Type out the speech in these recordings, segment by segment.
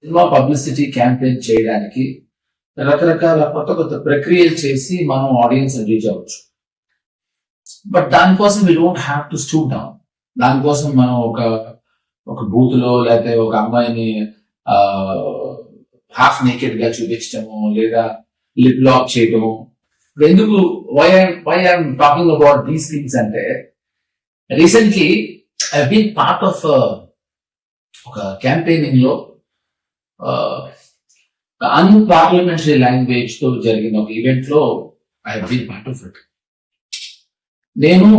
Cinema publicity campaign చేయడానికి రకరకాల కొత్త కొత్త ప్రక్రియలు చేసి మనం ఆడియన్స్ రీచ్ అవ్వచ్చు. బట్ దానికోసం we don't have to stoop down. దానికోసం మనం ఒక బూత్ లో లేకపోతే ఒక అమ్మాయిని హాఫ్ నేకెడ్ గా చూపించడము లేదా లిప్ లాక్ చేయటము. ఎందుకు why I'm talking about these things అంటే, recently I been part of ఒక క్యాంపెయినింగ్ లో అన్పార్లమెంటరీ లాంగ్వేజ్ తో జరిగిన ఒక ఈవెంట్ లో I been part of it. నేను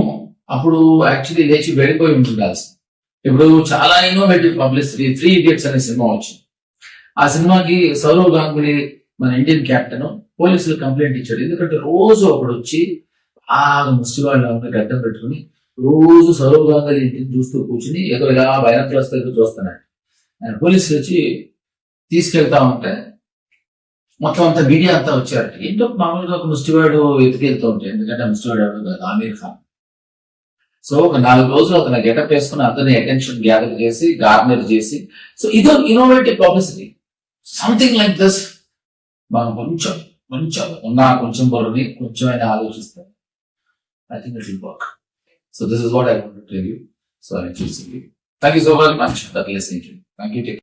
అప్పుడు యాక్చువల్లీ లేచి వెళ్ళిపోయి ఉండాల్సి. ఇప్పుడు చాలా ఇన్నోవేటివ్ పబ్లిసిటీ 3 Idiots అనే సినిమా వచ్చింది. ఆ సినిమాకి సౌరవ్ గాంగులీ మన ఇండియన్ కెప్టెన్ పోలీసులు కంప్లైంట్ ఇచ్చాడు. ఎందుకంటే రోజు ఒకడు వచ్చి ఆ ముష్టివాళ్ళు గడ్డం పెట్టుకుని రోజు సౌరవ్ గాంగులీ ఇంటిని చూస్తూ కూర్చుని ఏదో ఇలా భయంకరస్తూ చూస్తున్నాడు. ఆయన పోలీసులు వచ్చి తీసుకెళ్తా ఉంటే మొత్తం అంతా మీడియా అంతా వచ్చారు. ఏంటో మామూలుగా ఒక ముష్టివాడు ఎత్తుకెళ్తూ ఉంటాయి, ఎందుకంటే ముష్టివాడు ఎవరు కాదు, ఆమీర్ ఖాన్. సో ఒక 4 రోజులు అతను గెటప్ వేసుకుని అతని అటెన్షన్ గ్యాదర్ చేసి గార్నర్ చేసి, సో ఇదో innovative publicity. Something like this మనం కొంచెం కొంచెం బుర్రని కొంచెం అయినా ఆలోచిస్తే I think it will work. So this is what I want to tell you. So I am choosing you. Thank you so very much for listening to me. Thank you.